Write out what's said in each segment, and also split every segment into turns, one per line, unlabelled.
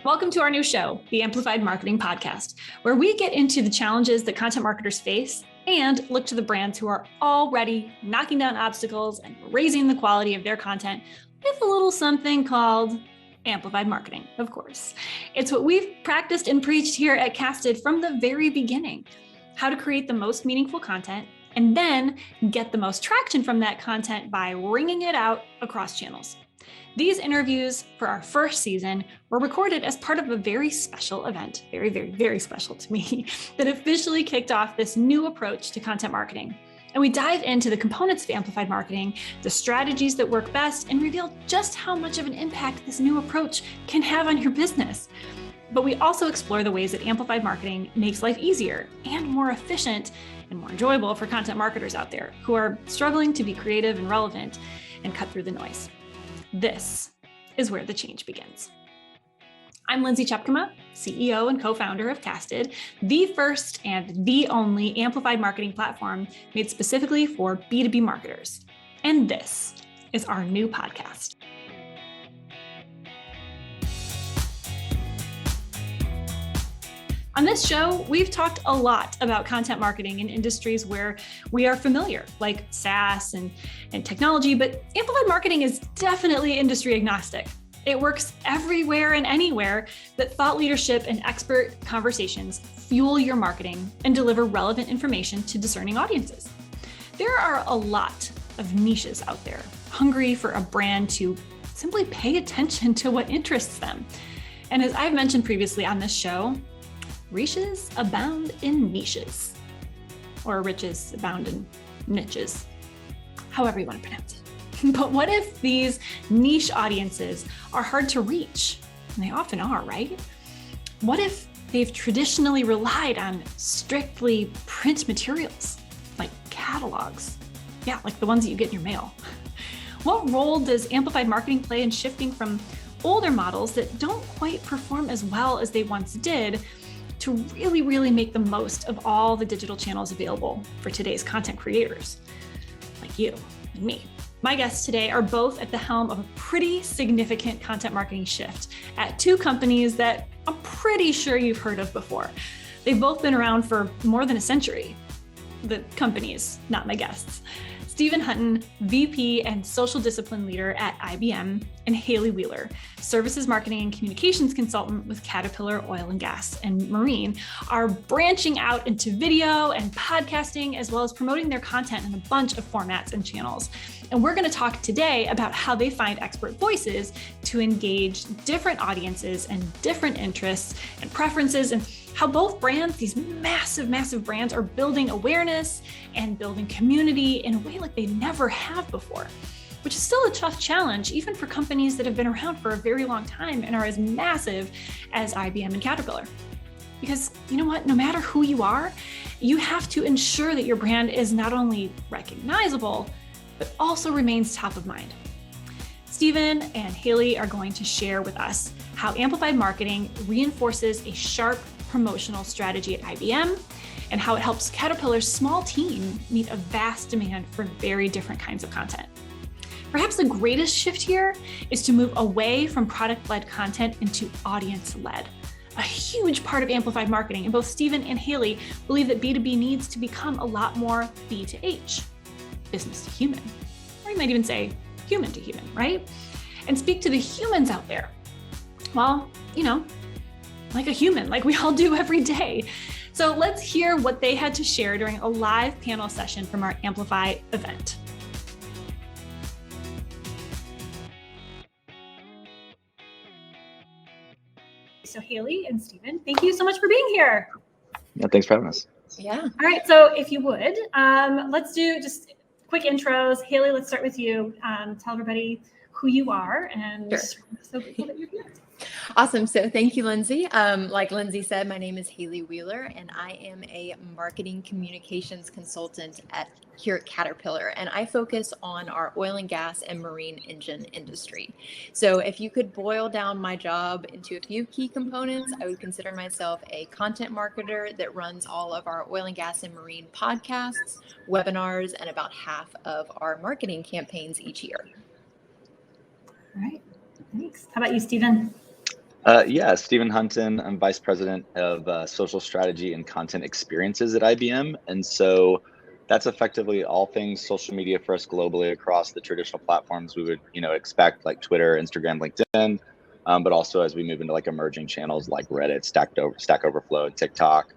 Welcome to our new show, the Amplified Marketing Podcast, where we get into the challenges that content marketers face and look to the brands who are already knocking down obstacles and raising the quality of their content with a little something called amplified marketing, of course. It's what we've practiced and preached here at Casted from the very beginning, how to create the most meaningful content and then get the most traction from that content by wringing it out across channels. These interviews for our first season were recorded as part of a very special event, very, very, very special to me, that officially kicked off this new approach to content marketing. And we dive into the components of amplified marketing, the strategies that work best, and reveal just how much of an impact this new approach can have on your business. But we also explore the ways that amplified marketing makes life easier and more efficient and more enjoyable for content marketers out there who are struggling to be creative and relevant and cut through the noise. This is where the change begins. I'm Lindsay Chepkema, CEO and co-founder of Casted, the first and the only amplified marketing platform made specifically for B2B marketers. And this is our new podcast. On this show, we've talked a lot about content marketing in industries where we are familiar, like SaaS and technology, but amplified marketing is definitely industry agnostic. It works everywhere and anywhere that thought leadership and expert conversations fuel your marketing and deliver relevant information to discerning audiences. There are a lot of niches out there, hungry for a brand to simply pay attention to what interests them. And as I've mentioned previously on this show, riches abound in niches, or riches abound in niches, however you want to pronounce it. But what if these niche audiences are hard to reach? And they often are, right? What if they've traditionally relied on strictly print materials, like catalogs? Yeah, like the ones that you get in your mail. What role does amplified marketing play in shifting from older models that don't quite perform as well as they once did to really, really make the most of all the digital channels available for today's content creators, like you and me? My guests today are both at the helm of a pretty significant content marketing shift at two companies that I'm pretty sure you've heard of before. They've both been around for more than a century. The companies, not my guests. Stephen Hunton, VP and Social Discipline Leader at IBM, and Hailey Wheeler, Services Marketing and Communications Consultant with Caterpillar Oil and Gas and Marine, are branching out into video and podcasting, as well as promoting their content in a bunch of formats and channels. And we're going to talk today about how they find expert voices to engage different audiences and different interests and preferences, and how both brands, these massive, massive brands, are building awareness and building community in a way like they never have before, which is still a tough challenge, even for companies that have been around for a very long time and are as massive as IBM and Caterpillar. Because you know what, no matter who you are, you have to ensure that your brand is not only recognizable, but also remains top of mind. Stephen and Hailey are going to share with us how amplified marketing reinforces a sharp promotional strategy at IBM and how it helps Caterpillar's small team meet a vast demand for very different kinds of content. Perhaps the greatest shift here is to move away from product-led content into audience-led, a huge part of amplified marketing. And both Stephen and Hailey believe that B2B needs to become a lot more B2H, business to human, or you might even say human to human, right? And speak to the humans out there. Well, like a human, like we all do every day. So let's hear what they had to share during a live panel session from our Amplify event. So Hailey and Stephen, thank you so much for being here.
Yeah, thanks for having us.
Yeah. All right. So if you would, let's do just quick intros. Hailey, let's start with you. Tell everybody who you are and
Sure.
So grateful that you're here.
Awesome. So thank you, Lindsay. Like Lindsay said, my name is Hailey Wheeler, and I am a marketing communications consultant here at Caterpillar, and I focus on our oil and gas and marine engine industry. So if you could boil down my job into a few key components, I would consider myself a content marketer that runs all of our oil and gas and marine podcasts, webinars, and about half of our marketing campaigns each year.
All right. Thanks. How about you, Stephen?
Yeah, Stephen Hunton. I'm Vice President of Social Strategy and Content Experiences at IBM. And so that's effectively all things social media for us globally across the traditional platforms we would, expect, like Twitter, Instagram, LinkedIn, but also as we move into like emerging channels like Reddit, Stack Overflow, TikTok.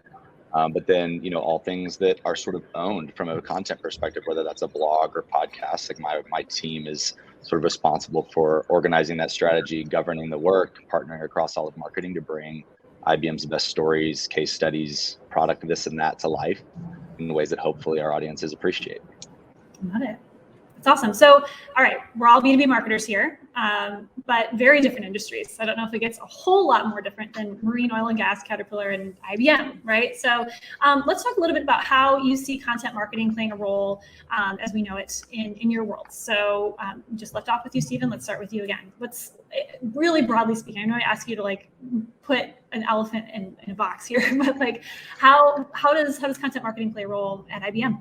But then, all things that are sort of owned from a content perspective, whether that's a blog or podcast. Like my team is sort of responsible for organizing that strategy, governing the work, partnering across all of marketing to bring IBM's best stories, case studies, product, this and that to life in ways that hopefully our audiences appreciate.
Love it. That's awesome. So, all right, we're all B2B marketers here, but very different industries. I don't know if it gets a whole lot more different than marine, oil and gas, Caterpillar, and IBM, right? So let's talk a little bit about how you see content marketing playing a role as we know it in your world. So just left off with you, Stephen. Let's start with you again. Let's really broadly speaking, I know I asked you to like put an elephant in a box here, but like how does content marketing play a role at IBM?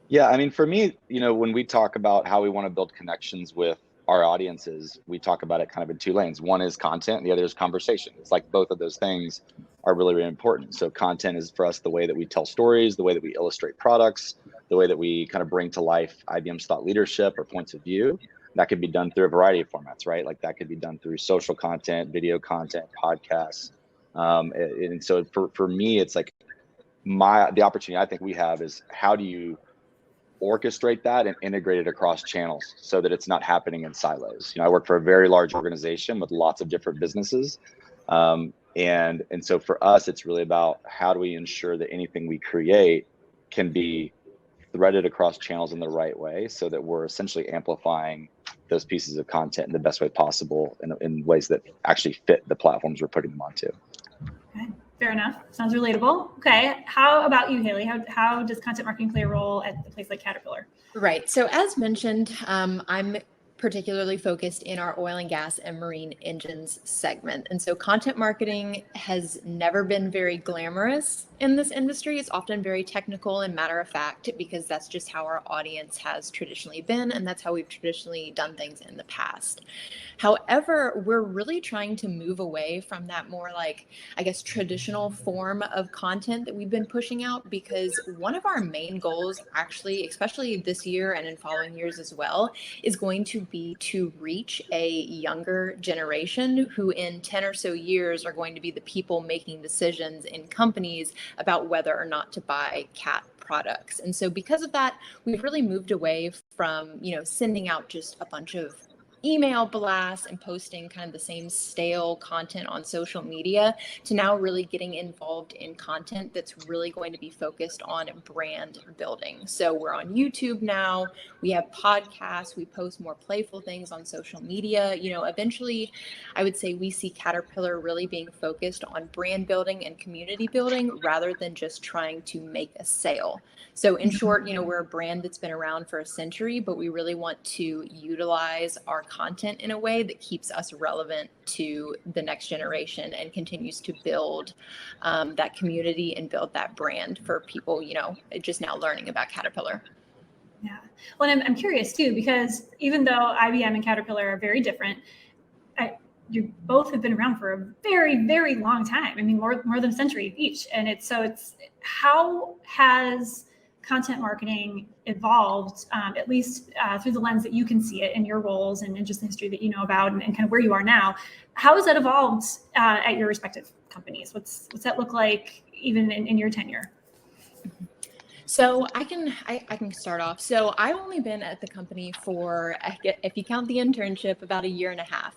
Yeah, I mean, for me, when we talk about how we want to build connections with our audiences, we talk about it kind of in two lanes. One is content, and the other is conversation. It's like both of those things are really, really important. So content is for us the way that we tell stories, the way that we illustrate products, the way that we kind of bring to life IBM's thought leadership or points of view. That could be done through a variety of formats, right? Like that could be done through social content, video content, podcasts. And so for me, it's like the opportunity I think we have is how do you orchestrate that and integrate it across channels so that it's not happening in silos. I work for a very large organization with lots of different businesses. And so for us, it's really about how do we ensure that anything we create can be threaded across channels in the right way so that we're essentially amplifying those pieces of content in the best way possible in ways that actually fit the platforms we're putting them onto.
Okay. Fair enough. Sounds relatable. Okay. How about you, Hailey? How does content marketing play a role at a place like Caterpillar?
Right. So as mentioned, I'm particularly focused in our oil and gas and marine engines segment. And so content marketing has never been very glamorous in this industry. It's often very technical and matter of fact, because that's just how our audience has traditionally been. And that's how we've traditionally done things in the past. However, we're really trying to move away from that more like, I guess, traditional form of content that we've been pushing out, because one of our main goals actually, especially this year and in following years as well, is going to be to reach a younger generation who in 10 or so years are going to be the people making decisions in companies about whether or not to buy cat products. And so because of that, we've really moved away from, sending out just a bunch of email blasts and posting kind of the same stale content on social media to now really getting involved in content that's really going to be focused on brand building. So we're on YouTube now, we have podcasts, we post more playful things on social media. Eventually I would say we see Caterpillar really being focused on brand building and community building rather than just trying to make a sale. So in short, we're a brand that's been around for a century, but we really want to utilize our content in a way that keeps us relevant to the next generation and continues to build that community and build that brand for people, just now learning about Caterpillar.
Yeah. Well, I'm curious too, because even though IBM and Caterpillar are very different, you both have been around for a very, very long time. I mean, more than a century each. And it's how has content marketing evolved, at least through the lens that you can see it in your roles and just the history that you know about and kind of where you are now? How has that evolved at your respective companies? What's that look like even in your tenure?
So I can start off. So I've only been at the company for, if you count the internship, about a year and a half.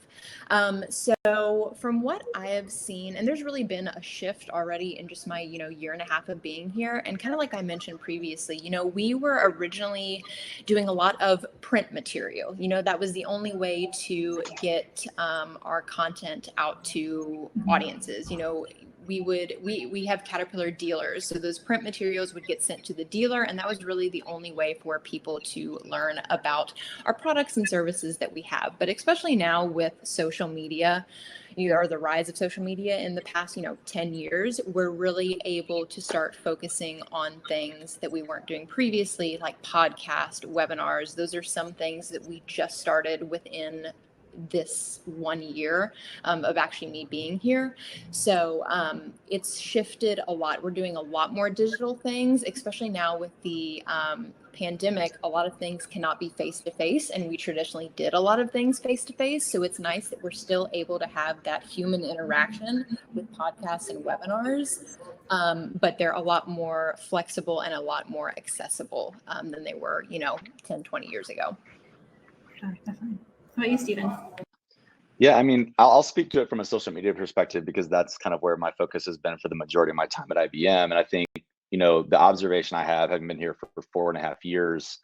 So from what I have seen, and there's really been a shift already in just my, year and a half of being here. And kind of like I mentioned previously, we were originally doing a lot of print material. That was the only way to get our content out to audiences. We have Caterpillar dealers, so those print materials would get sent to the dealer, and that was really the only way for people to learn about our products and services that we have. But especially now with social media, or the rise of social media in the past 10 years, we're really able to start focusing on things that we weren't doing previously, like podcast webinars. Those are some things that we just started within this 1 year of actually me being here. So it's shifted a lot. We're doing a lot more digital things, especially now with the pandemic. A lot of things cannot be face to face, and we traditionally did a lot of things face to face. So it's nice that we're still able to have that human interaction with podcasts and webinars. But they're a lot more flexible and a lot more accessible than they were, 10, 20 years ago.
Sure, definitely. How about you, Stephen?
Yeah, I mean, I'll speak to it from a social media perspective because that's kind of where my focus has been for the majority of my time at IBM. And I think, the observation I have, having been here for 4.5 years,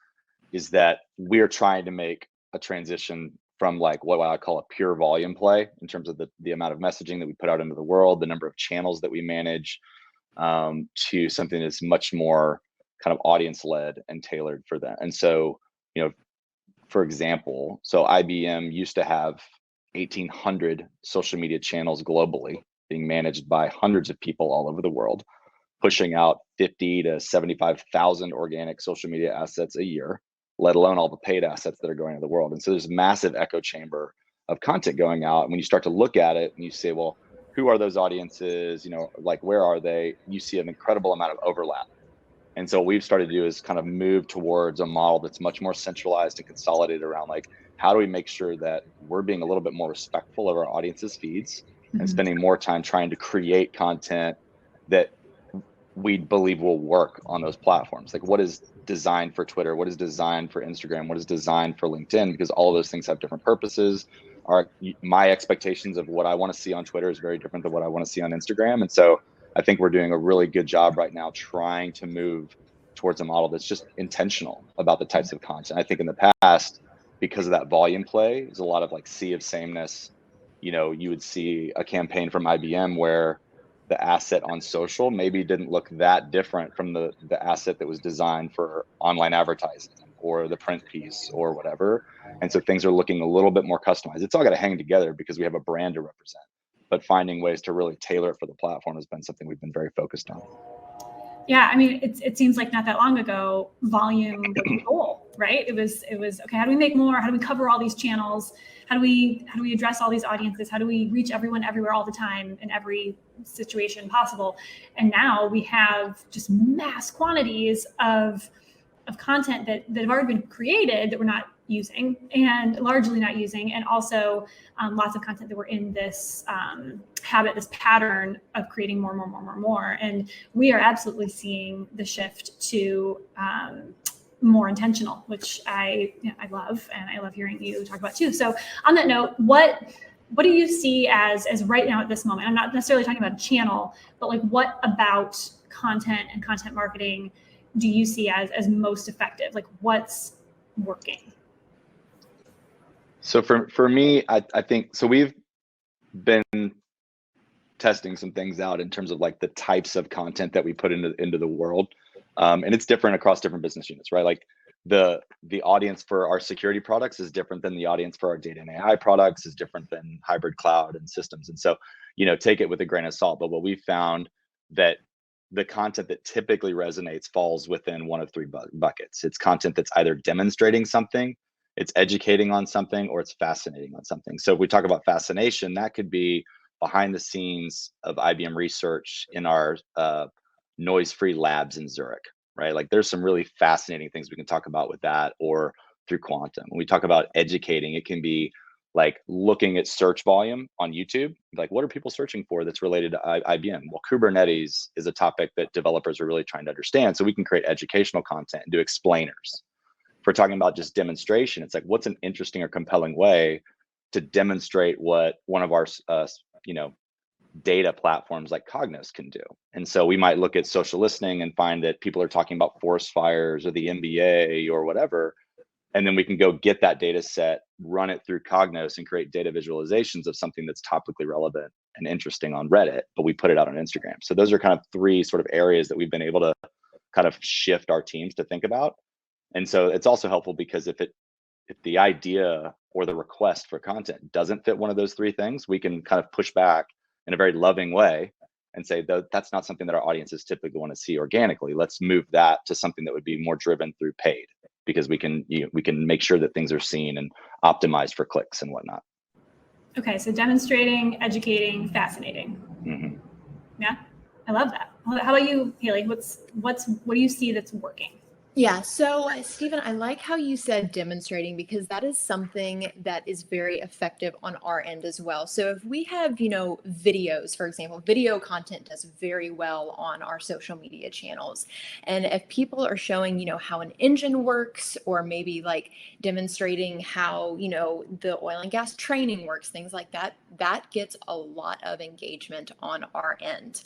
is that we're trying to make a transition from like what I call a pure volume play in terms of the amount of messaging that we put out into the world, the number of channels that we manage, to something that's much more kind of audience led and tailored for that. And so, for example, so IBM used to have 1,800 social media channels globally being managed by hundreds of people all over the world, pushing out 50 to 75,000 organic social media assets a year, let alone all the paid assets that are going to the world. And so there's a massive echo chamber of content going out. And when you start to look at it and you say, well, who are those audiences? Like, where are they? You see an incredible amount of overlap. And so what we've started to do is kind of move towards a model that's much more centralized and consolidated around like, how do we make sure that we're being a little bit more respectful of our audience's feeds and spending more time trying to create content that we believe will work on those platforms. Like, what is designed for Twitter? What is designed for Instagram? What is designed for LinkedIn? Because all of those things have different purposes. My expectations of what I want to see on Twitter is very different than what I want to see on Instagram. And so I think we're doing a really good job right now trying to move towards a model that's just intentional about the types of content. I think in the past, because of that volume play, there's a lot of like sea of sameness. You would see a campaign from IBM where the asset on social maybe didn't look that different from the asset that was designed for online advertising or the print piece or whatever. And so things are looking a little bit more customized. It's all got to hang together because we have a brand to represent, but finding ways to really tailor it for the platform has been something we've been very focused on.
Yeah, I mean, it seems like not that long ago, volume was the goal, right? It was okay. How do we make more? How do we cover all these channels? How do we address all these audiences? How do we reach everyone everywhere all the time in every situation possible? And now we have just mass quantities of content that have already been created that we're not using and largely not using, and also lots of content that we're in this habit, this pattern of creating more. And we are absolutely seeing the shift to more intentional, which I love, and I love hearing you talk about too. So on that note, what do you see as right now at this moment? I'm not necessarily talking about a channel, but like what about content and content marketing do you see as most effective? Like what's working?
So for me, I think, so we've been testing some things out in terms of like the types of content that we put into the world. And it's different across different business units, right? Like the audience for our security products is different than the audience for our data and AI products, is different than hybrid cloud and systems. And so, take it with a grain of salt. But what we found that the content that typically resonates falls within one of three buckets. It's content that's either demonstrating something, it's educating on something, or it's fascinating on something. So if we talk about fascination, that could be behind the scenes of IBM research in our noise-free labs in Zurich, right? Like there's some really fascinating things we can talk about with that, or through quantum. When we talk about educating, it can be like looking at search volume on YouTube, like what are people searching for that's related to IBM? Well, Kubernetes is a topic that developers are really trying to understand. So we can create educational content and do explainers. If we're talking about just demonstration, it's like, what's an interesting or compelling way to demonstrate what one of our, data platforms like Cognos can do? And so we might look at social listening and find that people are talking about forest fires or the NBA or whatever. And then we can go get that data set, run it through Cognos, and create data visualizations of something that's topically relevant and interesting on Reddit, but we put it out on Instagram. So those are kind of three sort of areas that we've been able to kind of shift our teams to think about. And so it's also helpful because if the idea or the request for content doesn't fit one of those three things, we can kind of push back in a very loving way and say, that's not something that our audiences typically want to see organically. Let's move that to something that would be more driven through paid, because we can make sure that things are seen and optimized for clicks and whatnot.
Okay, so demonstrating, educating, fascinating.
Mm-hmm.
Yeah, I love that. How about you, Hailey? What do you see that's working?
Yeah, so Stephen, I like how you said demonstrating, because that is something that is very effective on our end as well. So if we have, videos, for example, video content does very well on our social media channels. And if people are showing, how an engine works, or maybe like demonstrating how, the oil and gas training works, things like that, that gets a lot of engagement on our end.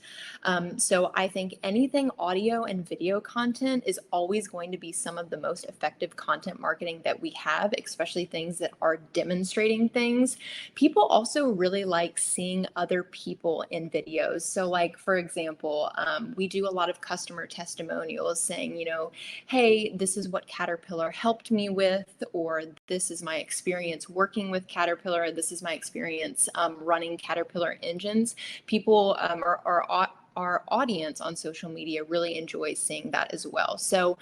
So I think anything audio and video content is always going to be some of the most effective content marketing that we have, especially things that are demonstrating things. People also really like seeing other people in videos. So like, for example, we do a lot of customer testimonials saying, hey, this is what Caterpillar helped me with, or this is my experience working with Caterpillar. This is my experience running Caterpillar engines. People our audience on social media really enjoys seeing that as well. So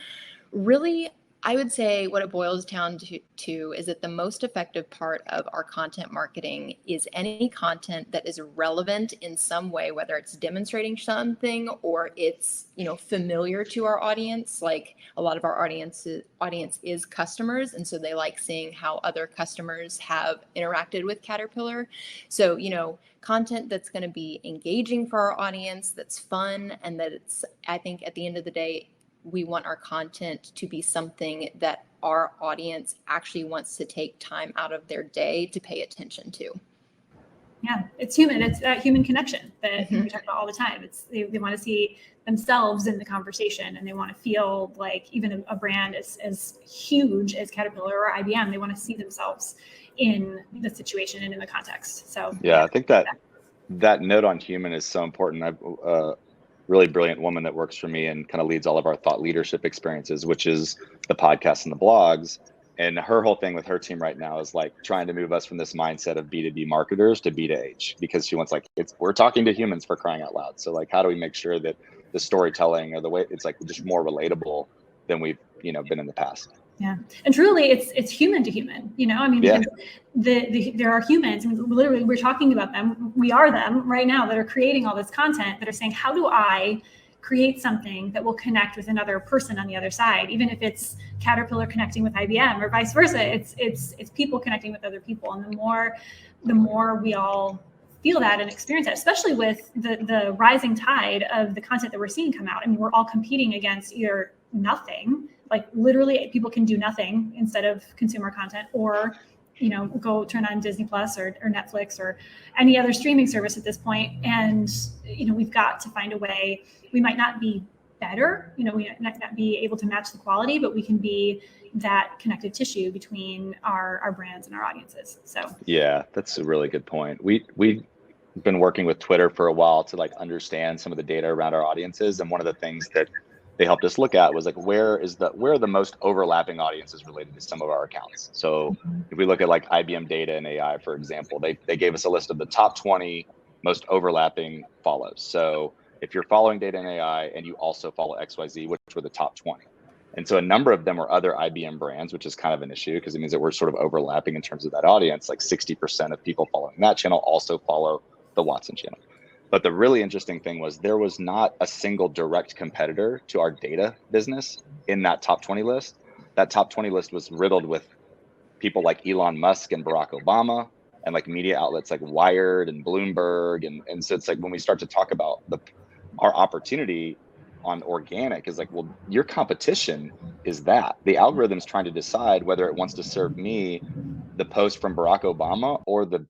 really, I would say what it boils down to is that the most effective part of our content marketing is any content that is relevant in some way, whether it's demonstrating something or it's, familiar to our audience. Like a lot of our audience is customers, and so they like seeing how other customers have interacted with Caterpillar. So, content that's going to be engaging for our audience, that's fun, and that it's, I think at the end of the day, we want our content to be something that our audience actually wants to take time out of their day to pay attention to.
Yeah, it's human. It's that human connection that we talk about all the time. They want to see themselves in the conversation, and they want to feel like even a brand as huge as Caterpillar or IBM, they want to see themselves in the situation and in the context. So
yeah, I think that note on human is so important. I've really brilliant woman that works for me and kind of leads all of our thought leadership experiences, which is the podcasts and the blogs. And her whole thing with her team right now is like trying to move us from this mindset of B2B marketers to B2H, because she wants we're talking to humans, for crying out loud. So like, how do we make sure that the storytelling or the way it's like just more relatable than we've, been in the past?
Yeah, and truly, it's human to human. I mean,
Yeah.
because there are humans, and literally we're talking about them. We are them right now that are creating all this content, that are saying, how do I create something that will connect with another person on the other side, even if it's Caterpillar connecting with IBM or vice versa. It's people connecting with other people, and the more we all feel that and experience that, especially with the rising tide of the content that we're seeing come out. I mean, we're all competing against either nothing, like literally people can do nothing instead of consumer content, or go turn on Disney Plus or Netflix or any other streaming service at this point. And we've got to find a way. We might not be better, we might not be able to match the quality, but we can be that connective tissue between our brands and our audiences. So
yeah, that's a really good point. We've been working with Twitter for a while to like understand some of the data around our audiences, and one of the things that they helped us look at was like, where are the most overlapping audiences related to some of our accounts. So if we look at like IBM data and AI, for example, they gave us a list of the top 20 most overlapping follows. So if you're following data and AI and you also follow XYZ, which were the top 20. And so a number of them were other IBM brands, which is kind of an issue because it means that we're sort of overlapping in terms of that audience. Like 60% of people following that channel also follow the Watson channel. But the really interesting thing was there was not a single direct competitor to our data business in that top 20 list. That top 20 list was riddled with people like Elon Musk and Barack Obama, and like media outlets like Wired and Bloomberg. And so it's like when we start to talk about our opportunity on organic is like, well, your competition is that. The algorithm's trying to decide whether it wants to serve me the post from Barack Obama or the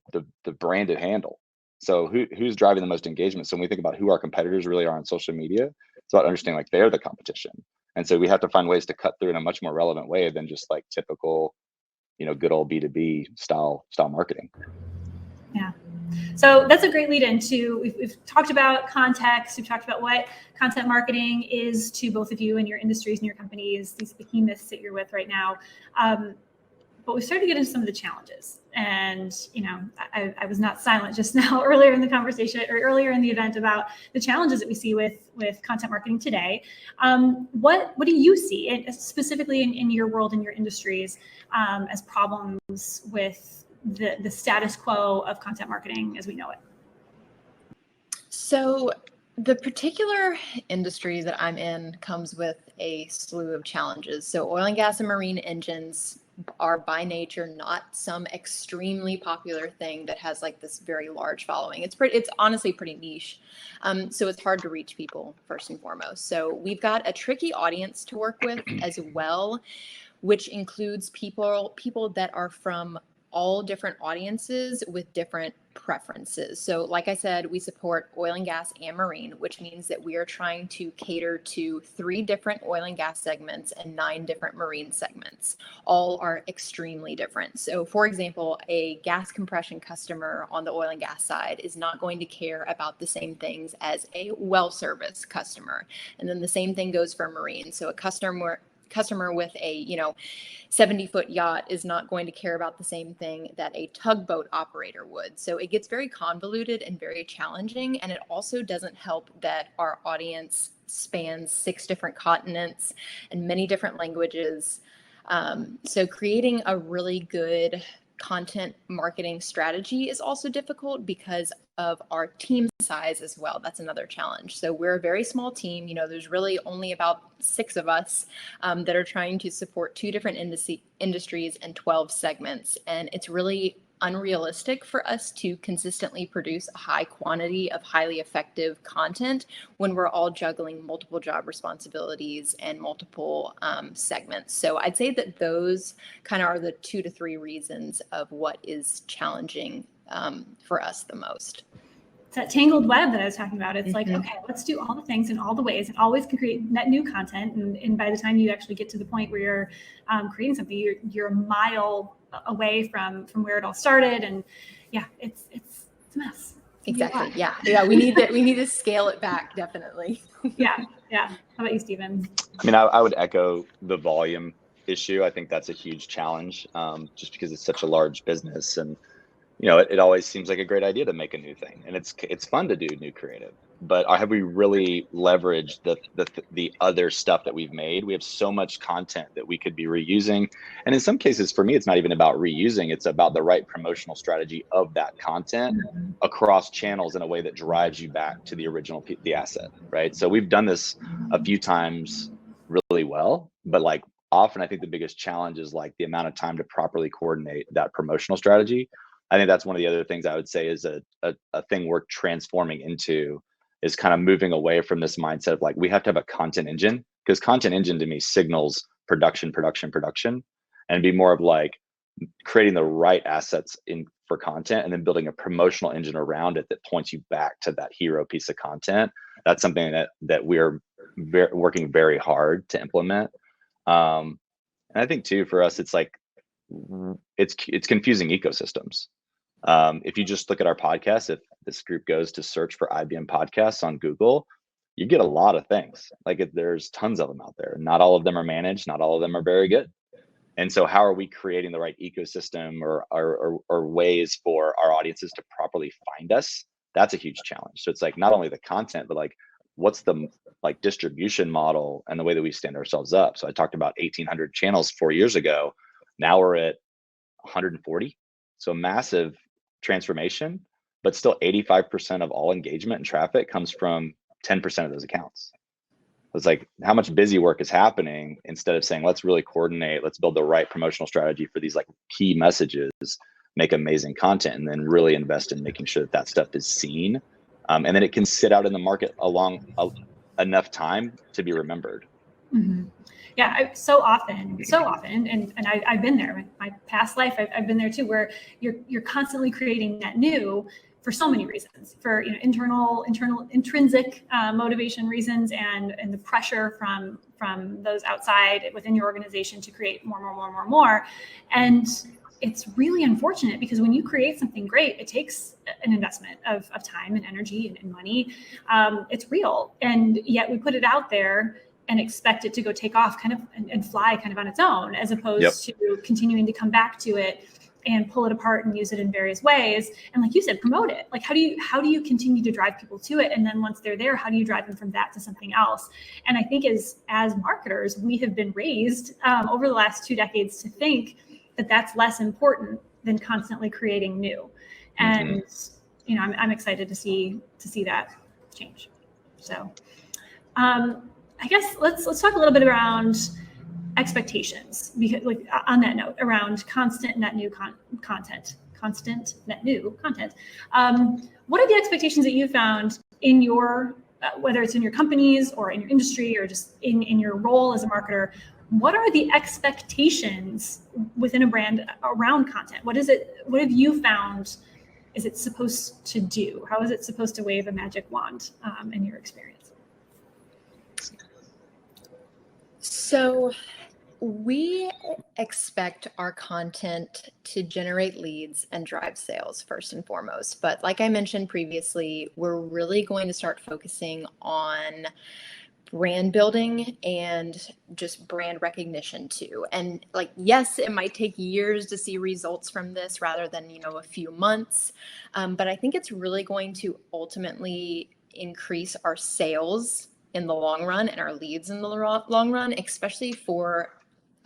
branded handle. So who's driving the most engagement? So when we think about who our competitors really are on social media, it's about understanding like they're the competition. And so we have to find ways to cut through in a much more relevant way than just like typical, good old B2B style marketing.
Yeah. So that's a great lead into, we've talked about context. We've talked about what content marketing is to both of you and your industries and your companies, these behemoths that you're with right now. But we started to get into some of the challenges. And, I was not silent just now earlier in the conversation or earlier in the event about the challenges that we see with content marketing today. What do you see, and specifically in your world, in your industries, as problems with the status quo of content marketing as we know it?
So the particular industry that I'm in comes with a slew of challenges. So oil and gas and marine engines are by nature not some extremely popular thing that has like this very large following. It's honestly pretty niche. So it's hard to reach people first and foremost. So we've got a tricky audience to work with as well, which includes people that are from all different audiences with different preferences. So like I said, we support oil and gas and marine, which means that we are trying to cater to 3 different oil and gas segments and 9 different marine segments. All are extremely different. So for example, a gas compression customer on the oil and gas side is not going to care about the same things as a well service customer. And then the same thing goes for marine. So a customer with a 70-foot yacht is not going to care about the same thing that a tugboat operator would. So it gets very convoluted and very challenging. And it also doesn't help that our audience spans 6 different continents and many different languages. So creating a really good content marketing strategy is also difficult because of our team size as well. That's another challenge. So we're a very small team. There's really only about 6 of us that are trying to support 2 different industries and 12 segments. And it's really unrealistic for us to consistently produce a high quantity of highly effective content when we're all juggling multiple job responsibilities and multiple segments. So I'd say that those kind of are the 2 to 3 reasons of what is challenging for us the most.
It's that tangled web that I was talking about. It's like, okay, let's do all the things in all the ways and always can create net new content. And by the time you actually get to the point where you're creating something, you're a mile away from where it all started. And yeah, it's a mess.
Exactly. Yeah. We need to scale it back. Definitely.
Yeah. How about you, Stephen?
I mean, I would echo the volume issue. I think that's a huge challenge, just because it's such a large business, and it always seems like a great idea to make a new thing, and it's fun to do new creative. But have we really leveraged the other stuff that we've made? We have so much content that we could be reusing, and in some cases, for me, it's not even about reusing. It's about the right promotional strategy of that content across channels in a way that drives you back to the original the asset, right? So we've done this a few times really well, but like often, I think the biggest challenge is like the amount of time to properly coordinate that promotional strategy. I think that's one of the other things I would say is a thing we're transforming into, is kind of moving away from this mindset of like, we have to have a content engine, because content engine to me signals production, and be more of like creating the right assets for content and then building a promotional engine around it that points you back to that hero piece of content. That's something that we're working very hard to implement. And I think too, for us, it's like, it's confusing ecosystems. If you just look at our podcast, if this group goes to search for IBM podcasts on Google, you get a lot of things. Like there's tons of them out there. Not all of them are managed. Not all of them are very good. And so how are we creating the right ecosystem or ways for our audiences to properly find us? That's a huge challenge. So it's like not only the content, but like what's the like distribution model and the way that we stand ourselves up. So I talked about 1,800 channels 4 years ago. Now we're at 140. So massive transformation, but still 85% of all engagement and traffic comes from 10% of those accounts. It's like how much busy work is happening instead of saying, let's really coordinate, let's build the right promotional strategy for these like key messages, make amazing content, and then really invest in making sure that stuff is seen. And then it can sit out in the market enough time to be remembered.
Mm-hmm. Yeah, so often, and I've been there. My past life, I've been there too, where you're constantly creating that new for so many reasons, for intrinsic motivation reasons, and the pressure from those outside within your organization to create more, and it's really unfortunate because when you create something great, it takes an investment of time and energy and money. It's real, and yet we put it out there and expect it to go take off kind of and fly kind of on its own, as opposed to continuing to come back to it and pull it apart and use it in various ways. And like you said, promote it. Like, how do you continue to drive people to it? And then once they're there, how do you drive them from that to something else? And I think as marketers, we have been raised over the last 2 decades to think that that's less important than constantly creating new. And you know, I'm excited to see that change. So I guess let's talk a little bit around expectations, because like on that note, around constant net new content. What are the expectations that you found in your whether it's in your companies or in your industry or just in your role as a marketer? What are the expectations within a brand around content? What have you found is it supposed to do? How is it supposed to wave a magic wand in your experience?
So we expect our content to generate leads and drive sales first and foremost. But like I mentioned previously, we're really going to start focusing on brand building and just brand recognition too. And like, yes, it might take years to see results from this rather than, you know, a few months. But I think it's really going to ultimately increase our sales in the long run and our leads in the long run, especially for,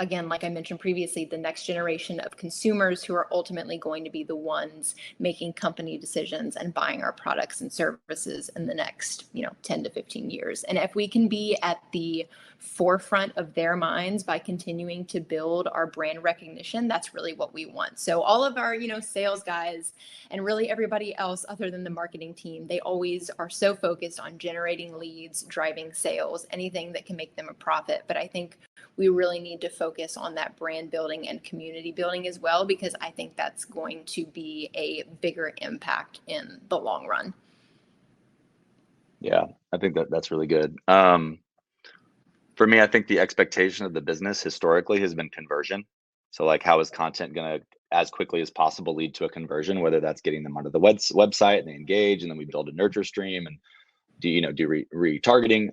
again, like I mentioned previously, the next generation of consumers who are ultimately going to be the ones making company decisions and buying our products and services in the next, 10 to 15 years. And if we can be at the forefront of their minds by continuing to build our brand recognition, that's really what we want. So all of our, sales guys and really everybody else other than the marketing team, they always are so focused on generating leads, driving sales, anything that can make them a profit. But I think we really need to focus on that brand building and community building as well, because I think that's going to be a bigger impact in the long run.
Yeah, I think that's really good. For me, I think the expectation of the business historically has been conversion. So like, how is content going to, as quickly as possible, lead to a conversion, whether that's getting them onto the website and they engage, and then we build a nurture stream and do retargeting.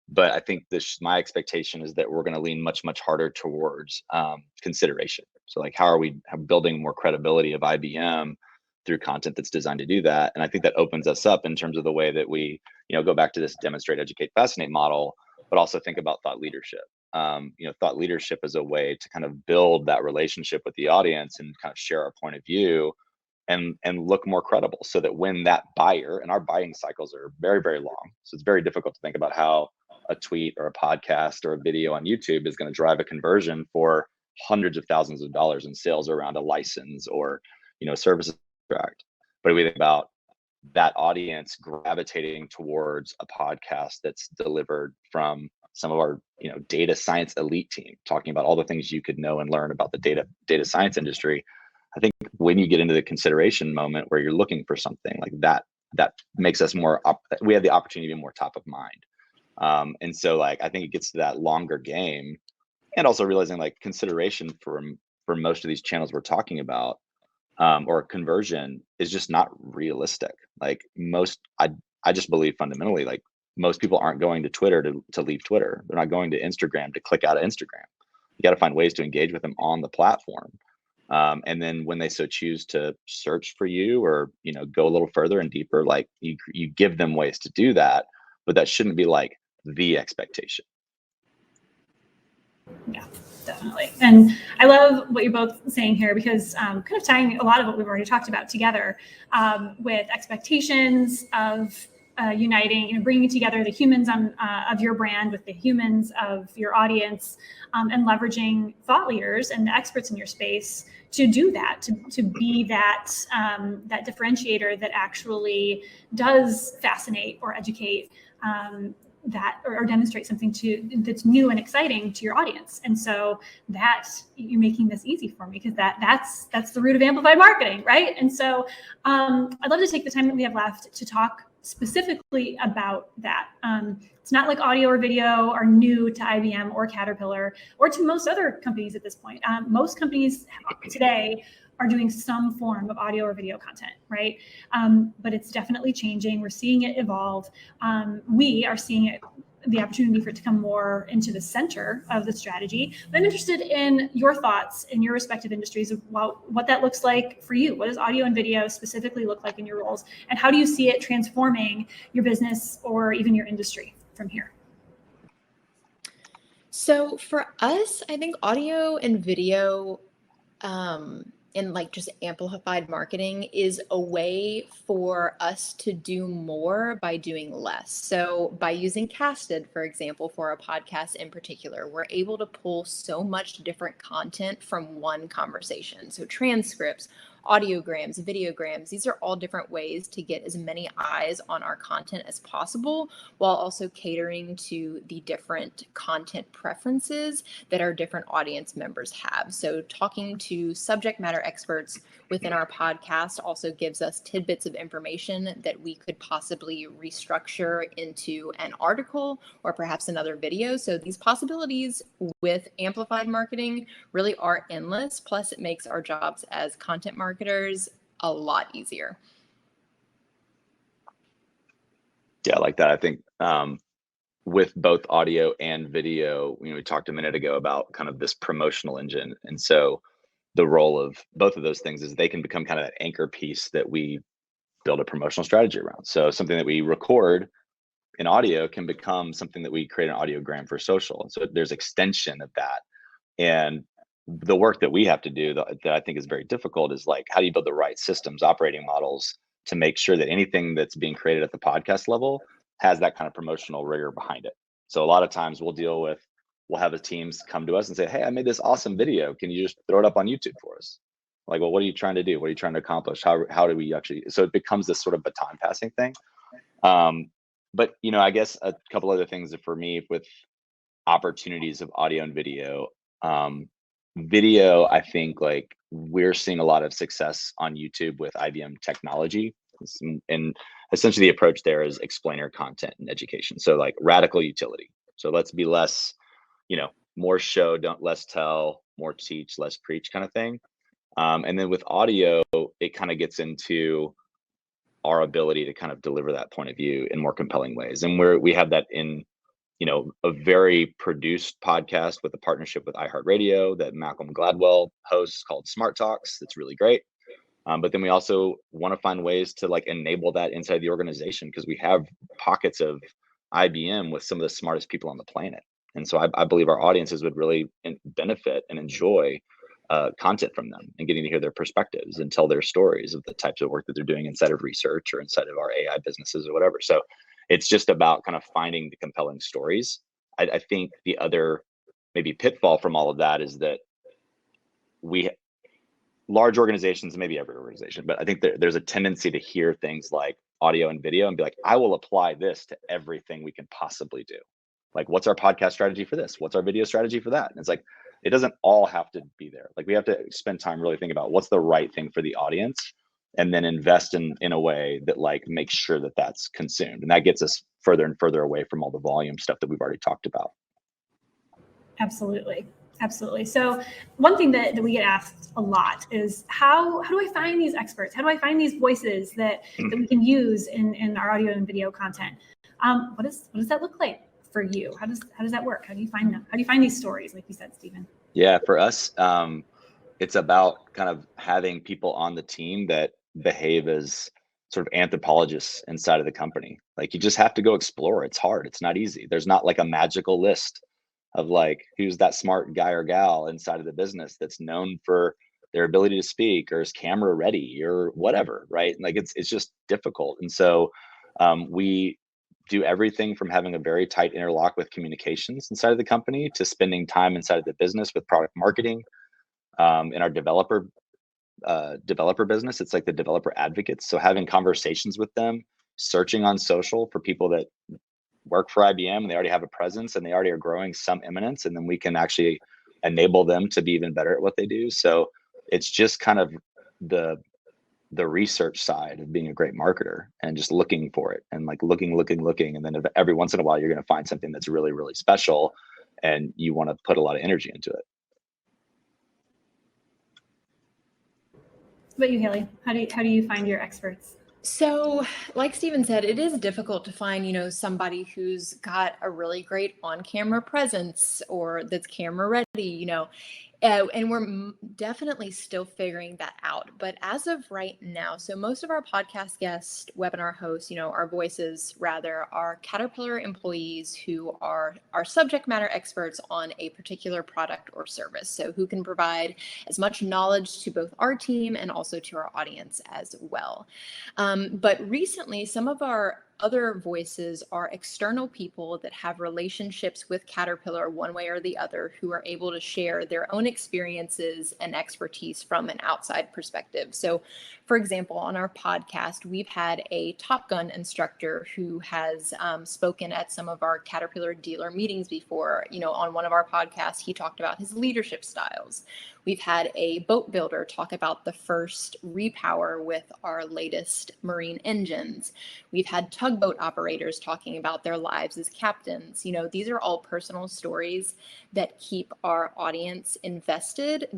But I think my expectation is that we're going to lean much harder towards consideration. So like, how are we building more credibility of IBM through content that's designed to do that? And I think that opens us up in terms of the way that we, go back to this demonstrate, educate, fascinate model, but also think about thought leadership. Thought leadership is a way to kind of build that relationship with the audience and kind of share our point of view and look more credible, so that when that buyer, and our buying cycles are very long, so it's very difficult to think about how a tweet or a podcast or a video on YouTube is going to drive a conversion for hundreds of thousands of dollars in sales around a license or services contract. But if we think about that audience gravitating towards a podcast that's delivered from some of our data science elite team, talking about all the things you could know and learn about the data science industry, I think when you get into the consideration moment where you're looking for something like that makes us we have the opportunity to be more top of mind. And so like, I think it gets to that longer game, and also realizing like consideration for most of these channels we're talking about, or conversion, is just not realistic. Like I just believe fundamentally, like most people aren't going to Twitter to leave Twitter. They're not going to Instagram to click out of Instagram. You got to find ways to engage with them on the platform. And then when they so choose to search for you or, go a little further and deeper, like you give them ways to do that, but that shouldn't be like the expectation.
Yeah, definitely. And I love what you're both saying here, because kind of tying a lot of what we've already talked about together with expectations of uniting, bringing together the humans of your brand with the humans of your audience, and leveraging thought leaders and the experts in your space to do that, to be that that differentiator that actually does fascinate or educate, that or demonstrate something that's new and exciting to your audience. And so that you're making this easy for me, because that's the root of amplified marketing, right? And so I'd love to take the time that we have left to talk specifically about that. It's not like audio or video are new to IBM or Caterpillar or to most other companies at this point. Most companies today are doing some form of audio or video content, right? But it's definitely changing. We're seeing it evolve. We are seeing the opportunity for it to come more into the center of the strategy. But I'm interested in your thoughts in your respective industries of what that looks like for you. What does audio and video specifically look like in your roles? And how do you see it transforming your business or even your industry from here?
So for us, I think audio and video in like just amplified marketing is a way for us to do more by doing less. So by using Casted, for example, for a podcast in particular, we're able to pull so much different content from one conversation. So transcripts, audiograms, videograms, these are all different ways to get as many eyes on our content as possible, while also catering to the different content preferences that our different audience members have. So talking to subject matter experts within our podcast also gives us tidbits of information that we could possibly restructure into an article or perhaps another video. So these possibilities with amplified marketing really are endless. Plus, it makes our jobs as content marketers a lot easier.
Yeah, I like that. I think with both audio and video, we talked a minute ago about kind of this promotional engine. And so the role of both of those things is they can become kind of that anchor piece that we build a promotional strategy around. So something that we record in audio can become something that we create an audiogram for social. And so there's extension of that. And the work that we have to do that I think is very difficult is like, how do you build the right systems, operating models to make sure that anything that's being created at the podcast level has that kind of promotional rigor behind it. So a lot of times we'll have a teams come to us and say, hey, I made this awesome video. Can you just throw it up on YouTube for us? Like, well, what are you trying to do? What are you trying to accomplish? How do we actually, so it becomes this sort of baton passing thing. But I guess a couple other things for me with opportunities of audio and video. Video, I think like we're seeing a lot of success on YouTube with IBM technology. And essentially the approach there is explainer content and education. So like radical utility. So let's be less, more show, don't less tell, more teach, less preach kind of thing. And then with audio, it kind of gets into our ability to kind of deliver that point of view in more compelling ways. And we have that in, a very produced podcast with a partnership with iHeartRadio that Malcolm Gladwell hosts called Smart Talks. That's really great. But then we also want to find ways to like enable that inside the organization, because we have pockets of IBM with some of the smartest people on the planet. And so I believe our audiences would really benefit and enjoy content from them and getting to hear their perspectives and tell their stories of the types of work that they're doing inside of research or inside of our AI businesses or whatever. So it's just about kind of finding the compelling stories. I think the other maybe pitfall from all of that is that large organizations, maybe every organization, but I think there's a tendency to hear things like audio and video and be like, I will apply this to everything we can possibly do. Like, what's our podcast strategy for this? What's our video strategy for that? And it's like, it doesn't all have to be there. Like, we have to spend time really thinking about what's the right thing for the audience, and then invest in a way that like makes sure that that's consumed. And that gets us further and further away from all the volume stuff that we've already talked about.
Absolutely. Absolutely. So one thing that we get asked a lot is how do I find these experts? How do I find these voices that we can use in our audio and video content? What does that look like for you? How does that work? How do you find them? How do you find these stories, like you said, Stephen?
Yeah, for us, it's about kind of having people on the team that behave as sort of anthropologists inside of the company. Like, you just have to go explore. It's hard. It's not easy. There's not like a magical list of like, who's that smart guy or gal inside of the business that's known for their ability to speak or is camera ready or whatever, right? Like, it's just difficult. And so we do everything from having a very tight interlock with communications inside of the company to spending time inside of the business with product marketing. In our developer business, it's like the developer advocates. So having conversations with them, searching on social for people that work for IBM and they already have a presence and they already are growing some eminence, and then we can actually enable them to be even better at what they do. So it's just kind of the research side of being a great marketer and just looking for it and like looking. And then every once in a while, you're going to find something that's really, really special and you want to put a lot of energy into it.
What about you, Hailey? How do you find your experts?
So, like Stephen said, it is difficult to find, somebody who's got a really great on-camera presence or that's camera ready. And we're definitely still figuring that out. But as of right now, so most of our podcast guest webinar hosts, our voices rather, are Caterpillar employees who are subject matter experts on a particular product or service. So who can provide as much knowledge to both our team and also to our audience as well. But recently, some of our other voices are external people that have relationships with Caterpillar one way or the other, who are able to share their own experiences and expertise from an outside perspective. So, for example, on our podcast, we've had a Top Gun instructor who has spoken at some of our Caterpillar dealer meetings before. On one of our podcasts, he talked about his leadership styles. We've had a boat builder talk about the first repower with our latest marine engines. We've had tugboat operators talking about their lives as captains. These are all personal stories that keep our audience invested,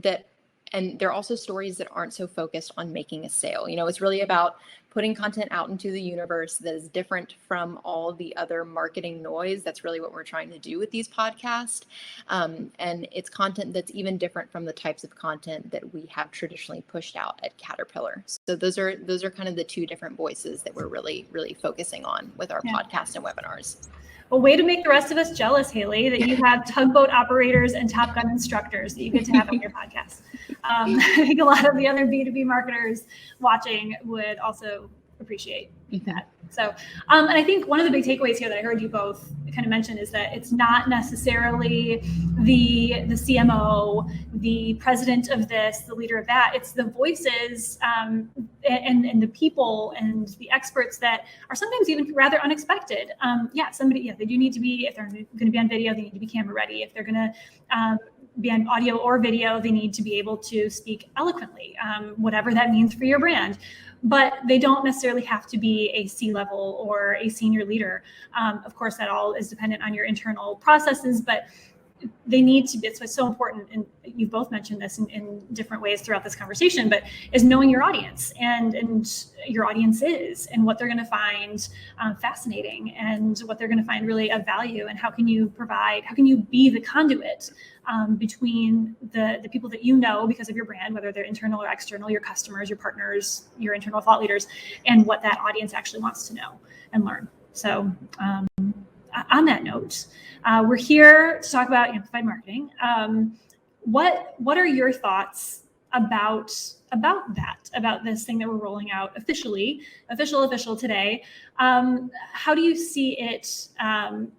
and they're also stories that aren't so focused on making a sale. It's really about putting content out into the universe that is different from all the other marketing noise. That's really what we're trying to do with these podcasts. And it's content that's even different from the types of content that we have traditionally pushed out at Caterpillar. So those are kind of the two different voices that we're really, really focusing on with our podcast and webinars.
A way to make the rest of us jealous, Hailey, that you have tugboat operators and Top Gun instructors that you get to have on your podcast. I think a lot of the other B2B marketers watching would also appreciate that. So, and I think one of the big takeaways here that I heard you both kind of mention is that it's not necessarily the CMO, the president of this, the leader of that. It's the voices and the people and the experts that are sometimes even rather unexpected. They do need to be, if they're going to be on video, they need to be camera ready. If they're going to be on audio or video, they need to be able to speak eloquently, whatever that means for your brand. But they don't necessarily have to be a C-level or a senior leader. Of course, that all is dependent on your internal processes, but they need to be. It's what's so important, and you've both mentioned this in different ways throughout this conversation, but is knowing your audience and your audience is, and what they're going to find fascinating, and what they're going to find really of value, and how can you be the conduit between the people that you know because of your brand, whether they're internal or external, your customers, your partners, your internal thought leaders, and what that audience actually wants to know and learn. So on that note, we're here to talk about amplified marketing. What are your thoughts about this thing that we're rolling out official today? How do you see it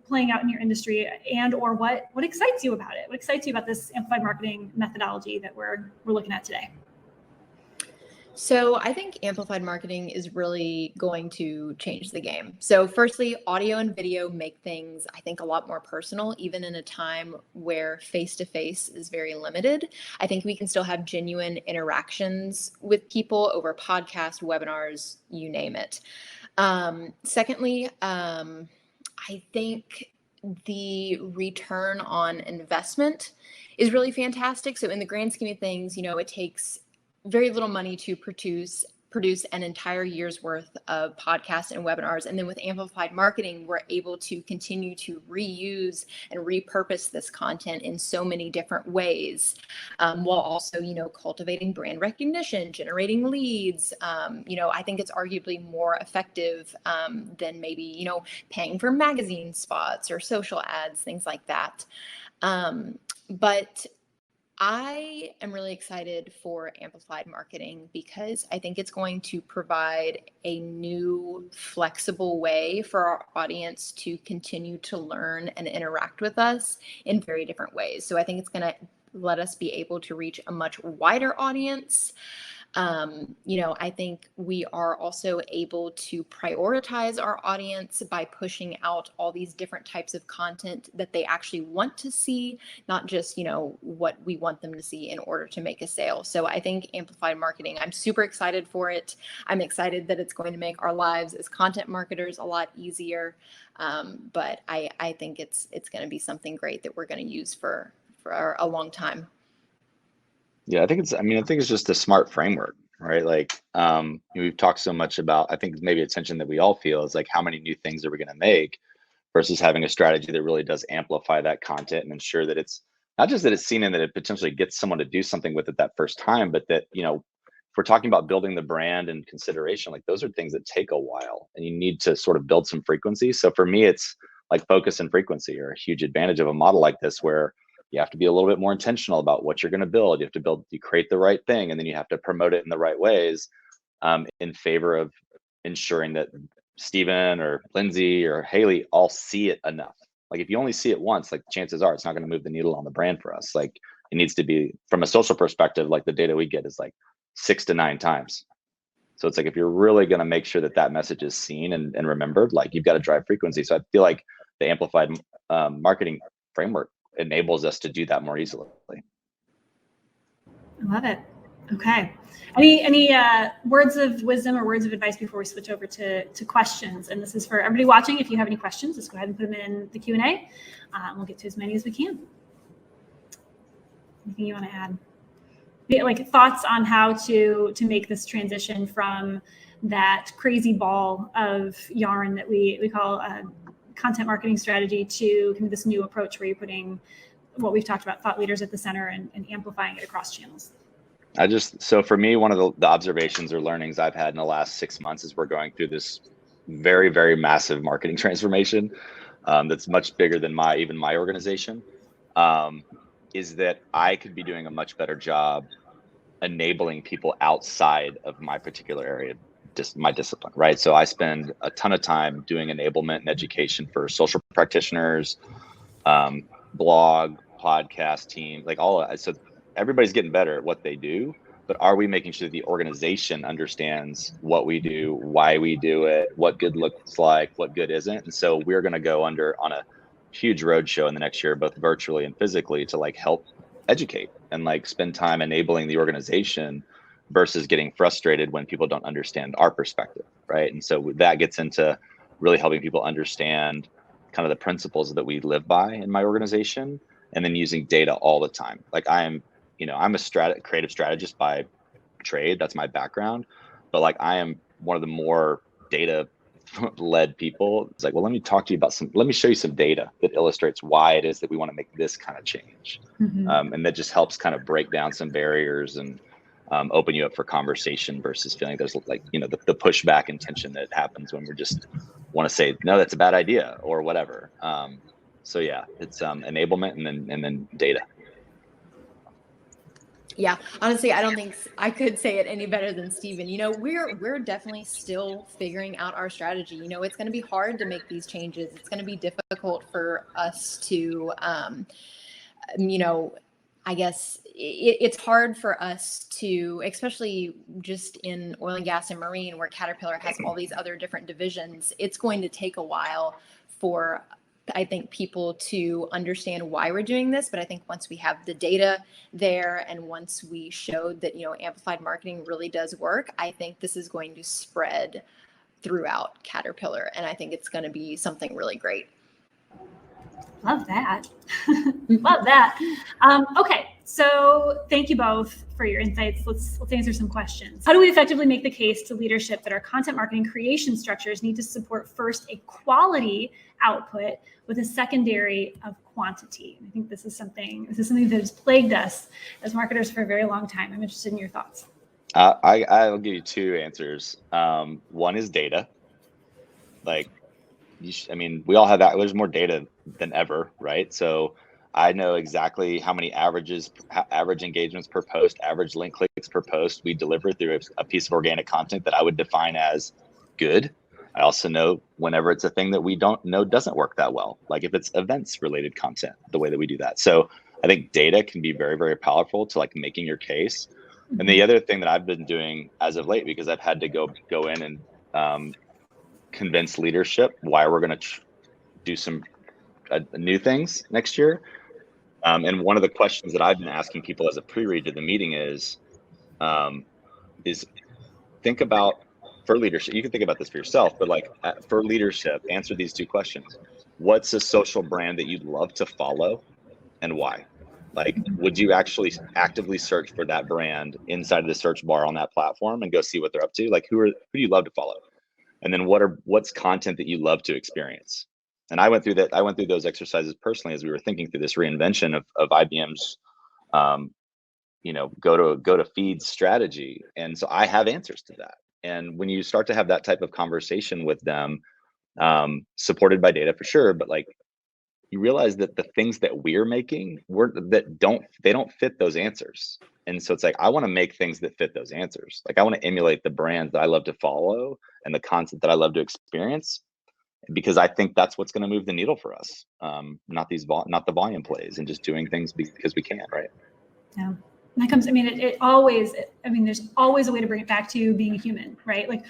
playing out in your industry, and or what excites you about it? What excites you about this amplified marketing methodology that we're looking at today?
So I think amplified marketing is really going to change the game. So firstly, audio and video make things, I think, a lot more personal, even in a time where face-to-face is very limited. I think we can still have genuine interactions with people over podcasts, webinars, you name it. Secondly, I think the return on investment is really fantastic. So in the grand scheme of things, it takes very little money to produce an entire year's worth of podcasts and webinars. And then with amplified marketing, we're able to continue to reuse and repurpose this content in so many different ways, while also, cultivating brand recognition, generating leads. I think it's arguably more effective than maybe, paying for magazine spots or social ads, things like that. But I am really excited for amplified marketing because I think it's going to provide a new, flexible way for our audience to continue to learn and interact with us in very different ways. So I think it's going to let us be able to reach a much wider audience. I think we are also able to prioritize our audience by pushing out all these different types of content that they actually want to see, not just, what we want them to see in order to make a sale. So I think amplified marketing, I'm super excited for it. I'm excited that it's going to make our lives as content marketers a lot easier. But I think it's going to be something great that we're going to use for a long time.
Yeah, I think it's just a smart framework, right? Like, we've talked so much about, I think maybe a tension that we all feel is like, how many new things are we going to make versus having a strategy that really does amplify that content and ensure that it's not just that it's seen and that it potentially gets someone to do something with it that first time, but that, if we're talking about building the brand and consideration, like those are things that take a while and you need to sort of build some frequency. So for me, it's like focus and frequency are a huge advantage of a model like this, where you have to be a little bit more intentional about what you're going to build. You have to you create the right thing, and then you have to promote it in the right ways, in favor of ensuring that Stephen or Lindsay or Hailey all see it enough. Like if you only see it once, like chances are it's not going to move the needle on the brand for us. Like it needs to be, from a social perspective, like the data we get is like 6 to 9 times. So it's like, if you're really going to make sure that that message is seen and remembered, like you've got to drive frequency. So I feel like the amplified marketing framework enables us to do that more easily.
I love it. Okay. Any words of wisdom or words of advice before we switch over to questions? And this is for everybody watching. If you have any questions, just go ahead and put them in the Q&A. And we'll get to as many as we can. Anything you want to add? Like thoughts on how to make this transition from that crazy ball of yarn that we call a content marketing strategy to kind of this new approach where you're putting what we've talked about, thought leaders at the center and amplifying it across channels.
So for me, one of the observations or learnings I've had in the last 6 months is we're going through this very, very massive marketing transformation that's much bigger than even my organization. Is that I could be doing a much better job enabling people outside of my particular area, my discipline, right? So I spend a ton of time doing enablement and education for social practitioners, blog, podcast team, like all of that. So everybody's getting better at what they do, but are we making sure the organization understands what we do, why we do it, what good looks like, what good isn't? And so we're going to go on a huge roadshow in the next year, both virtually and physically, to like help educate and like spend time enabling the organization versus getting frustrated when people don't understand our perspective, right? And so that gets into really helping people understand kind of the principles that we live by in my organization, and then using data all the time. Like I'm a creative strategist by trade. That's my background, but like I am one of the more data led people. It's like, well, let me show you some data that illustrates why it is that we want to make this kind of change.
Mm-hmm.
And that just helps kind of break down some barriers and open you up for conversation versus feeling there's like, the pushback and tension that happens when we just want to say, no, that's a bad idea or whatever. So yeah, it's enablement and then data.
Yeah, honestly, I don't think I could say it any better than Stephen. We're definitely still figuring out our strategy. It's going to be hard to make these changes. It's going to be difficult for us to, I guess it's hard for us to, especially just in oil and gas and marine, where Caterpillar has all these other different divisions. It's going to take a while for, I think, people to understand why we're doing this. But I think once we have the data there, and once we showed that, amplified marketing really does work, I think this is going to spread throughout Caterpillar. And I think it's going to be something really great.
Love that. Love that. Okay, so thank you both for your insights. Let's answer some questions. How do we effectively make the case to leadership that our content marketing creation structures need to support first a quality output with a secondary of quantity? I think this is something that has plagued us as marketers for a very long time. I'm interested in your thoughts.
I'll give you 2 answers. One is data. Like, we all have that. There's more data than ever, right? So I know exactly how many average engagements per post, average link clicks per post we deliver through a piece of organic content that I would define as good. I also know whenever it's a thing that we don't know doesn't work that well, like if it's events related content, the way that we do that. So I think data can be very, very powerful to like making your case. Mm-hmm. And the other thing that I've been doing as of late, because I've had to go in and convince leadership why we're going to do some new things next year. And one of the questions that I've been asking people as a pre-read to the meeting is think about, for leadership, you can think about this for yourself, but like for leadership, answer these 2 questions. What's a social brand that you'd love to follow and why? Like, would you actually actively search for that brand inside of the search bar on that platform and go see what they're up to? Like, who do you love to follow? And then what's content that you love to experience? And I went through that. I went through those exercises personally as we were thinking through this reinvention of IBM's, go to feed strategy. And so I have answers to that. And when you start to have that type of conversation with them, supported by data for sure, but like you realize that the things that we're making they don't fit those answers. And so it's like, I want to make things that fit those answers. Like I want to emulate the brands that I love to follow and the content that I love to experience, because I think that's what's going to move the needle for us. Not not the volume plays and just doing things because we can, right?
Yeah. And that comes, I mean, there's always a way to bring it back to being a human, right? Like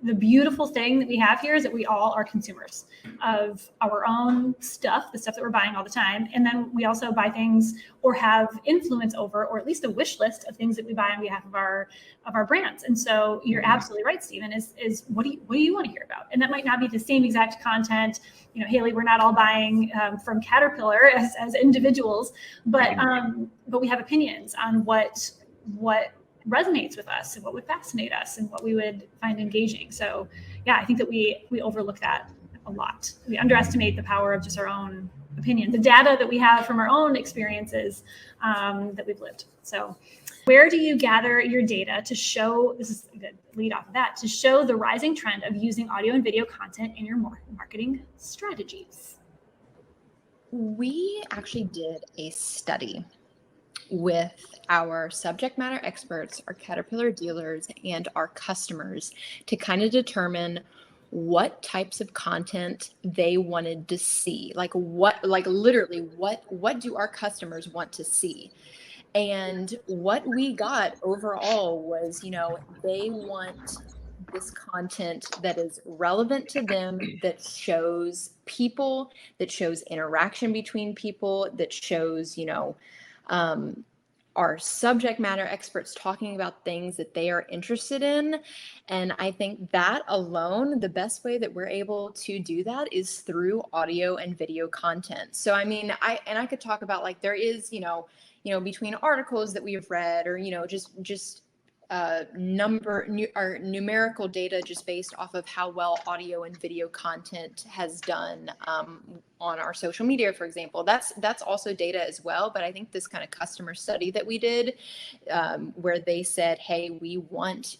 the beautiful thing that we have here is that we all are consumers of our own stuff, the stuff that we're buying all the time. And then we also buy things or have influence over, or at least a wish list of things that we buy on behalf of our brands. And so you're absolutely right, Stephen, is what do you want to hear about? And that might not be the same exact content. Hailey, we're not all buying from Caterpillar as individuals, but we have opinions on what resonates with us and what would fascinate us and what we would find engaging. So yeah, I think that we overlook that a lot. We underestimate the power of just our own opinion, the data that we have from our own experiences that we've lived. So where do you gather your data to show, this is a good lead off of that, to show the rising trend of using audio and video content in your marketing strategies?
We actually did a study with our subject matter experts, our Caterpillar dealers, and our customers to kind of determine what types of content they wanted to see. Literally, what do our customers want to see? And what we got overall was, they want this content that is relevant to them, that shows people, that shows interaction between people, that shows, our subject matter experts talking about things that they are interested in. And I think that alone, the best way that we're able to do that is through audio and video content. So, I mean, I could talk about like, there is, between articles that we've read or, just numerical data just based off of how well audio and video content has done on our social media, for example. That's also data as well. But I think this kind of customer study that we did, where they said, hey, we want,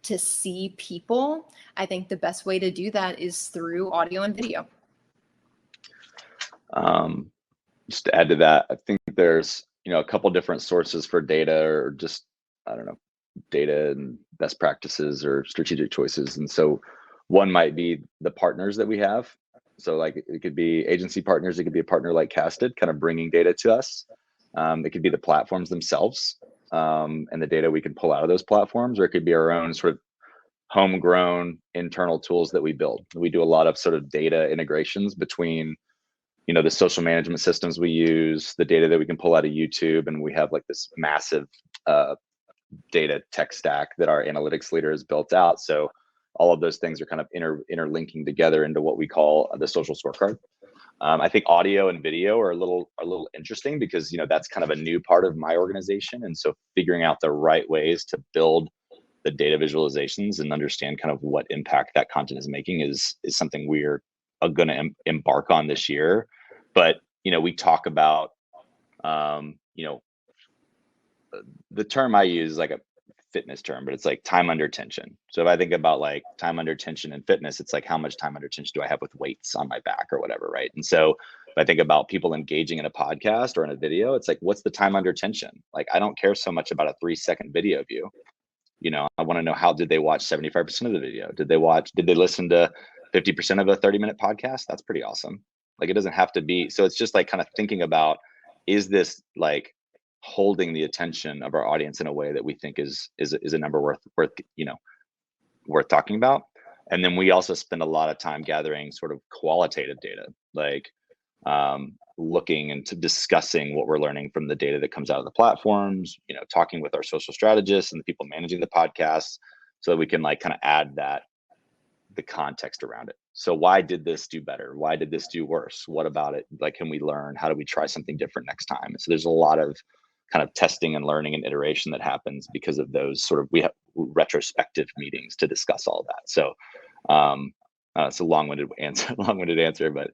to see people. I think the best way to do that is through audio and video.
Just to add to that, I think there's, a couple different sources for data, or just, I don't know, data and best practices or strategic choices. And so one might be the partners that we have. So like it could be agency partners, it could be a partner like Casted kind of bringing data to us. It could be the platforms themselves and the data we can pull out of those platforms, or it could be our own sort of homegrown internal tools that we build. We do a lot of sort of data integrations between the social management systems we use, the data that we can pull out of YouTube, and we have like this massive data tech stack that our analytics leader has built out. So all of those things are kind of interlinking together into what we call the social scorecard. I think audio and video are a little interesting because that's kind of a new part of my organization, and so figuring out the right ways to build the data visualizations and understand kind of what impact that content is making is something we're going to embark on this year. But we talk about the term I use is like a fitness term, but it's like time under tension. So if I think about like time under tension in fitness, it's like how much time under tension do I have with weights on my back or whatever, right? And so if I think about people engaging in a podcast or in a video, it's like, what's the time under tension? Like, I don't care so much about a 3-second video view. I want to know, how did they watch 75% of the video? Did they listen to 50% of a 30-minute podcast? That's pretty awesome. Like, it doesn't have to be. So it's just like kind of thinking about, is this like holding the attention of our audience in a way that we think is a number worth talking about? And then we also spend a lot of time gathering sort of qualitative data, like looking into discussing what we're learning from the data that comes out of the platforms, talking with our social strategists and the people managing the podcasts, so that we can like kind of add the context around it. So why did this do better? Why did this do worse? What about it? Like, can we learn? How do we try something different next time? And so there's a lot of kind of testing and learning and iteration that happens because of those we have retrospective meetings to discuss all that. So It's a long-winded answer, but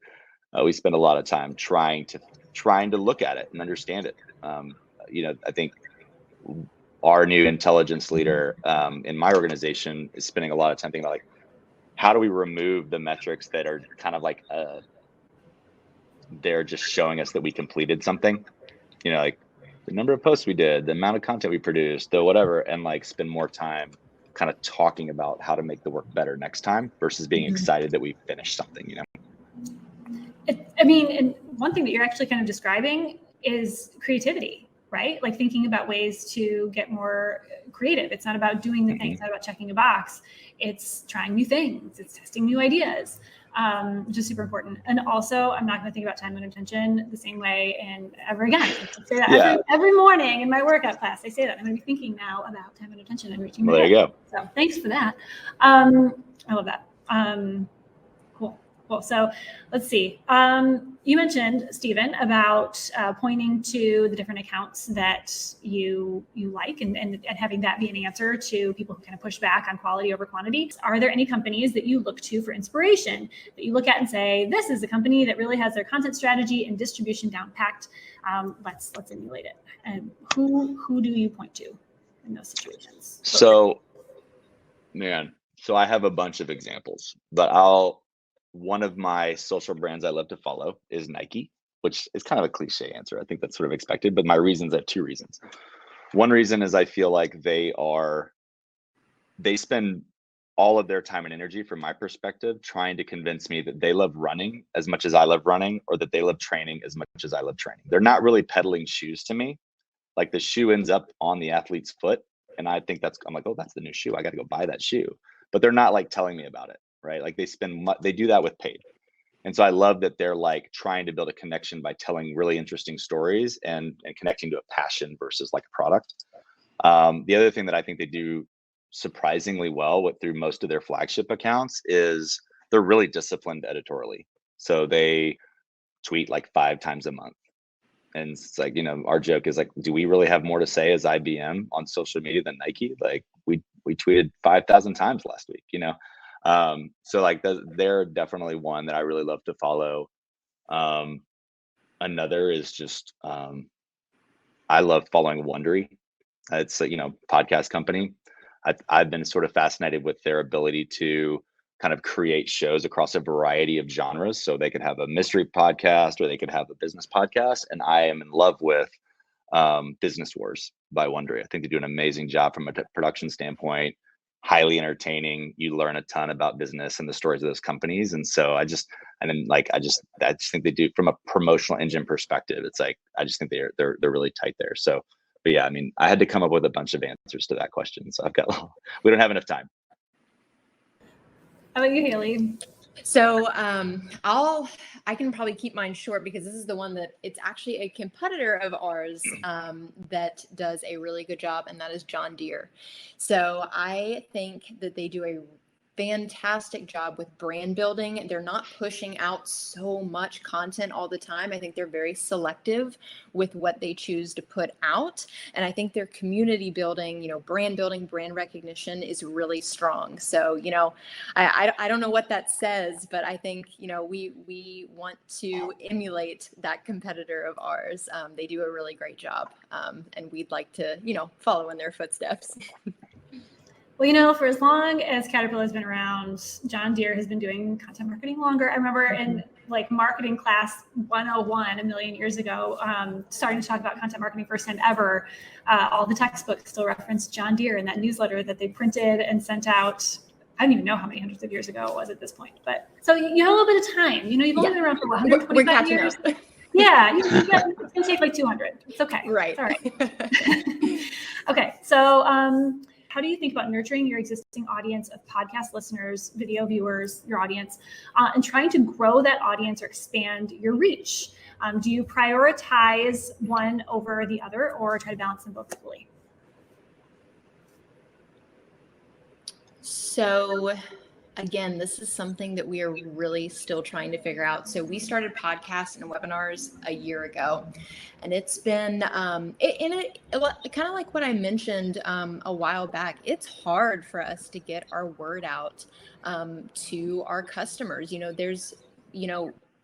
we spend a lot of time trying to look at it and understand it. I think our new intelligence leader in my organization is spending a lot of time thinking about, like, how do we remove the metrics that are kind of like they're just showing us that we completed something, like the number of posts we did, the amount of content we produced, the whatever, and like spend more time kind of talking about how to make the work better next time versus being excited that we finished something.
And one thing that you're actually kind of describing is creativity, right? Like thinking about ways to get more creative. It's not about doing the thing. It's not about checking a box. It's trying new things. It's testing new ideas, which is super important. And also, I'm not going to think about time and attention the same way. And ever again, I say that every morning in my workout class, I say that I'm going to be thinking now about time and attention and reaching.
Well, there you go.
So thanks for that. I love that. Cool. So let's see. You mentioned, Stephen, about pointing to the different accounts that you like and having that be an answer to people who kind of push back on quality over quantity. Are there any companies that you look to for inspiration, that you look at and say, this is a company that really has their content strategy and distribution down packed? Let's emulate it. And who do you point to in those situations?
So I have a bunch of examples, but one of my social brands I love to follow is Nike, which is kind of a cliche answer. I think that's sort of expected, but I have two reasons. One reason is I feel like they spend all of their time and energy, from my perspective, trying to convince me that they love running as much as I love running, or that they love training as much as I love training. They're not really peddling shoes to me. Like, the shoe ends up on the athlete's foot, and I'm like, oh, that's the new shoe. I got to go buy that shoe. But they're not like telling me about it. Right? Like, they do that with paid. And so I love that they're like trying to build a connection by telling really interesting stories and connecting to a passion versus like a product. The other thing that I think they do surprisingly well through most of their flagship accounts is they're really disciplined editorially. So they tweet like 5 times a month. And it's like, our joke is like, do we really have more to say as IBM on social media than Nike? Like, we tweeted 5,000 times last week, so like they're definitely one that I really love to follow. Another is just I love following Wondery. It's a podcast company. I've been sort of fascinated with their ability to kind of create shows across a variety of genres. So they could have a mystery podcast or they could have a business podcast. And I am in love with Business Wars by Wondery. I think they do an amazing job from a production standpoint. Highly entertaining. You learn a ton about business and the stories of those companies. And so I just think they do, from a promotional engine perspective, it's like, I just think they're really tight there. So, but yeah, I had to come up with a bunch of answers to that question. So we don't have enough time.
How about you, Hailey?
So I can probably keep mine short, because this is the one that it's actually a competitor of ours that does a really good job, and that is John Deere. So I think that they do a fantastic job with brand building. They're not pushing out so much content all the time. I think they're very selective with what they choose to put out. And I think their community building, brand building, brand recognition is really strong. So, I don't know what that says, but I think, we want to emulate that competitor of ours. They do a really great job. And we'd like to, follow in their footsteps.
Well, for as long as Caterpillar has been around, John Deere has been doing content marketing longer. I remember in like marketing class 101 a million years ago, starting to talk about content marketing first time ever. All the textbooks still referenced John Deere in that newsletter that they printed and sent out. I don't even know how many hundreds of years ago it was at this point. But so you have a little bit of time. You've only been around for 125 years. Up. Yeah, it's going to take like 200. It's okay.
Right.
It's all right. Okay, so how do you think about nurturing your existing audience of podcast listeners, video viewers, your audience, and trying to grow that audience or expand your reach? Do you prioritize one over the other, or try to balance them both equally?
So again, this is something that we are really still trying to figure out. So we started podcasts and webinars a year ago, and it's been kind of like what I mentioned a while back. It's hard for us to get our word out to our customers.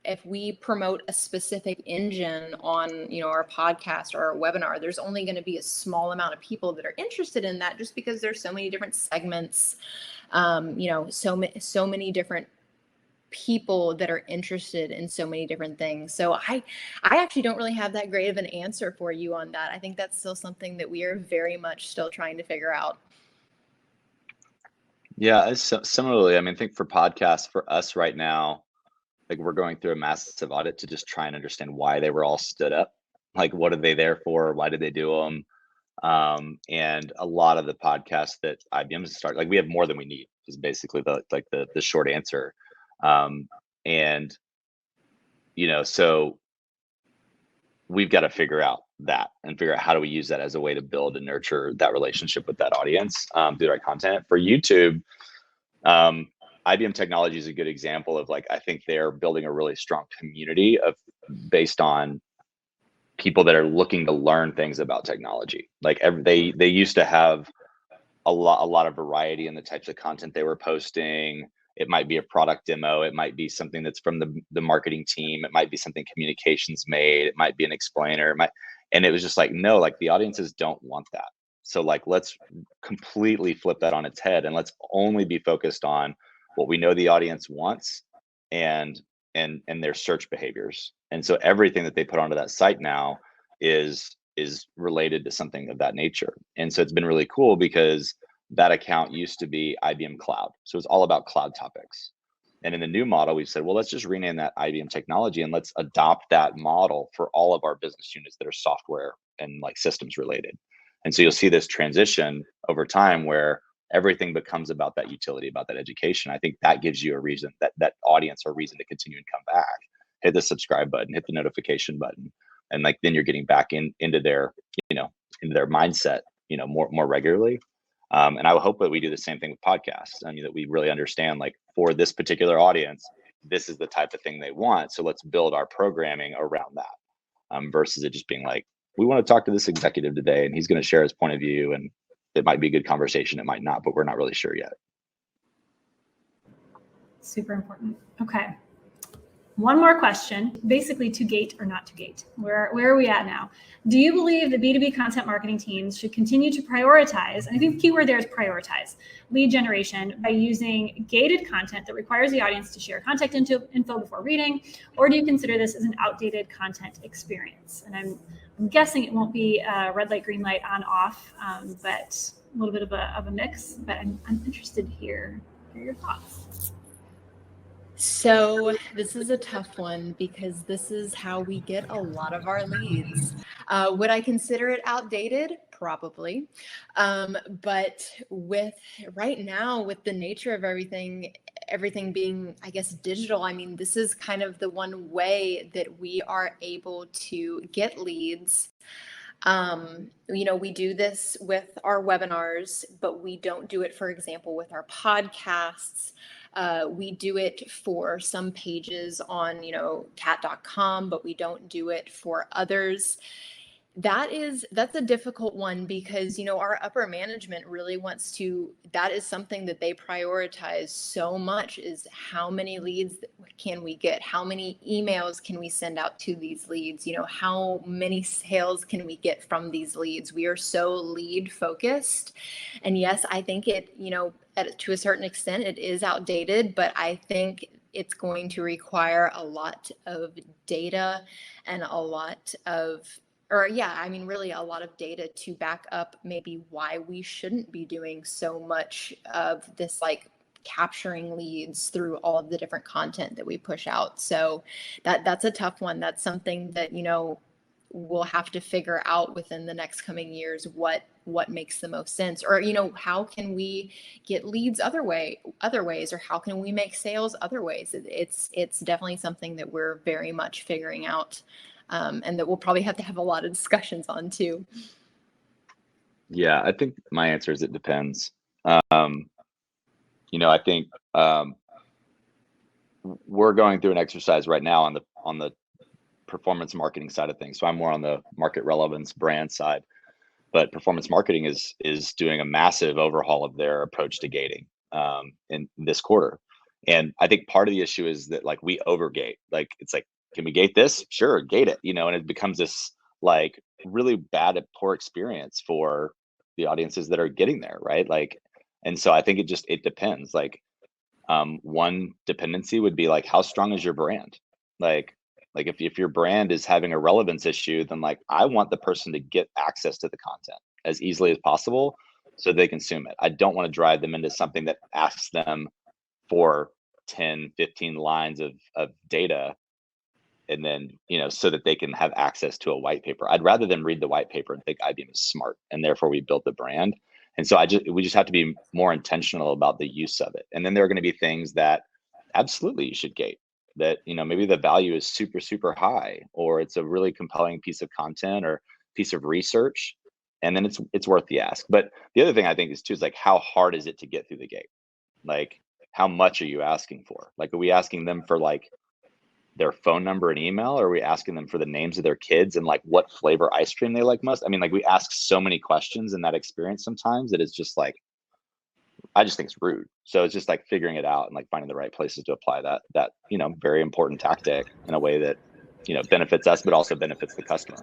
If we promote a specific engine on, our podcast or our webinar, there's only going to be a small amount of people that are interested in that, just because there's so many different segments, so many different people that are interested in so many different things. So I actually don't really have that great of an answer for you on that. I think that's still something that we are very much still trying to figure out.
Yeah, similarly, I mean, I think for podcasts, for us right now, like we're going through a massive audit to just try and understand why they were all stood up. Like, what are they there for? Why did they do them? And a lot of the podcasts that IBM has started, like we have more than we need, is basically the short answer. And so we've got to figure out that and figure out how do we use that as a way to build and nurture that relationship with that audience through the right content. For YouTube, IBM Technology is a good example of, like, I think they're building a really strong community based on people that are looking to learn things about technology. Like they used to have a lot of variety in the types of content they were posting. It might be a product demo. It might be something that's from the marketing team. It might be something communications made. It might be an explainer. And it was just like, no, like the audiences don't want that. So like, let's completely flip that on its head and let's only be focused on what we know the audience wants and their search behaviors. And so everything that they put onto that site now is related to something of that nature. And so it's been really cool because that account used to be IBM Cloud. So it's all about cloud topics. And in the new model, we said, well, let's just rename that IBM Technology and let's adopt that model for all of our business units that are software and like systems related. And so you'll see this transition over time where everything becomes about that utility, about that education. I think that gives you a reason, that audience a reason to continue and come back. Hit the subscribe button, hit the notification button. And like, then you're getting back into their, into their mindset, more regularly. And I would hope that we do the same thing with podcasts. I mean, that we really understand, like, for this particular audience, this is the type of thing they want. So let's build our programming around that, versus it just being like, we want to talk to this executive today and he's going to share his point of view. And it might be a good conversation. It might not, but we're not really sure yet.
Super important. Okay. One more question, basically to gate or not to gate. Where are we at now? Do you believe that B2B content marketing teams should continue to prioritize, and I think the keyword there is prioritize, lead generation by using gated content that requires the audience to share contact info before reading, or do you consider this as an outdated content experience? And I'm guessing it won't be red light, green light, on, off, but a little bit of a mix, but I'm interested to hear your thoughts.
So this is a tough one because this is how we get a lot of our leads. Would I consider it outdated? Probably. But right now, with the nature of everything being, I guess, digital, I mean, this is kind of the one way that we are able to get leads. We do this with our webinars, but we don't do it, for example, with our podcasts. We do it for some pages on, cat.com, but we don't do it for others. That's a difficult one because, our upper management really wants that is something that they prioritize so much, is how many leads can we get? How many emails can we send out to these leads? How many sales can we get from these leads? We are so lead focused. And yes, I think it, to a certain extent, it is outdated, but I think it's going to require a lot of data and really a lot of data to back up maybe why we shouldn't be doing so much of this, like capturing leads through all of the different content that we push out. So that's a tough one. That's something that, we'll have to figure out within the next coming years, what makes the most sense, or, how can we get leads other ways, or how can we make sales other ways? It's definitely something that we're very much figuring out. And that we'll probably have to have a lot of discussions on too.
Yeah, I think my answer is it depends. I think we're going through an exercise right now on the performance marketing side of things. So I'm more on the market relevance brand side, but performance marketing is doing a massive overhaul of their approach to gating in this quarter. And I think part of the issue is that like we overgate. Like it's like, can we gate this? Sure, gate it. And it becomes this like really bad, poor experience for the audiences that are getting there, right? Like, and so I think it depends. Like, one dependency would be like, how strong is your brand? Like if your brand is having a relevance issue, then like I want the person to get access to the content as easily as possible so they consume it. I don't want to drive them into something that asks them for 10, 15 lines of data and then, so that they can have access to a white paper. I'd rather them read the white paper and think IBM is smart and therefore we built the brand. And so we just have to be more intentional about the use of it. And then there are going to be things that absolutely you should gate, that, maybe the value is super, super high, or it's a really compelling piece of content or piece of research. And then it's worth the ask. But the other thing I think is too, is like, how hard is it to get through the gate? Like, how much are you asking for? Like, are we asking them for like their phone number and email? Or are we asking them for the names of their kids and like what flavor ice cream they like most? I mean, like we ask so many questions in that experience sometimes that it's just like, I just think it's rude. So it's just like figuring it out and like finding the right places to apply that very important tactic in a way that, benefits us, but also benefits the customer.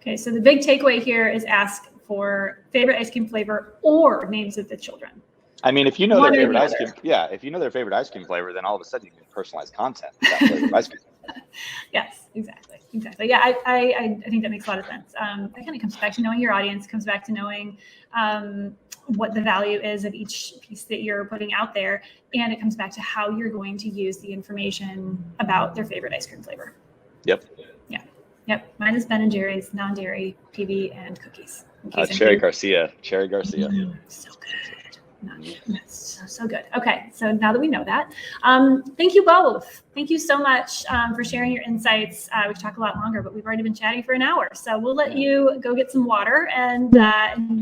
Okay. So the big takeaway here is ask for favorite ice cream flavor or names of the children.
I mean, if you know their favorite ice cream, if you know their favorite ice cream flavor, then all of a sudden you can personalize content for that flavor of ice cream.
Yes, exactly. Yeah, I think that makes a lot of sense. That kind of comes back to knowing your audience, comes back to knowing what the value is of each piece that you're putting out there, and it comes back to how you're going to use the information about their favorite ice cream flavor.
Yep.
Yeah. Yep. Mine is Ben & Jerry's, non-dairy, PB, and cookies.
Cherry Garcia. So
good. So good. Okay, so now that we know that, thank you both. Thank you so much for sharing your insights. We could talk a lot longer, but we've already been chatting for an hour. So we'll let you go get some water and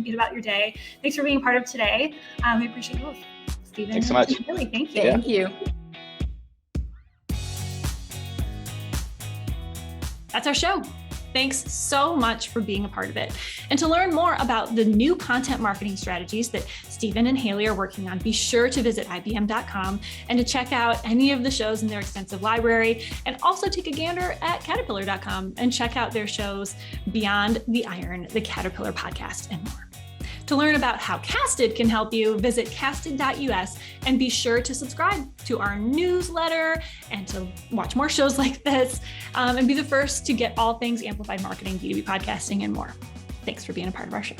get about your day. Thanks for being part of today. We appreciate you both. Stephen.
Thanks so much.
Really, thank you.
Thank you.
That's our show. Thanks so much for being a part of it. And to learn more about the new content marketing strategies that Stephen and Hailey are working on, be sure to visit IBM.com and to check out any of the shows in their extensive library, and also take a gander at Caterpillar.com and check out their shows Beyond the Iron, the Caterpillar podcast, and more. To learn about how Casted can help you, visit casted.us and be sure to subscribe to our newsletter and to watch more shows like this and be the first to get all things amplified marketing, B2B podcasting, and more. Thanks for being a part of our show.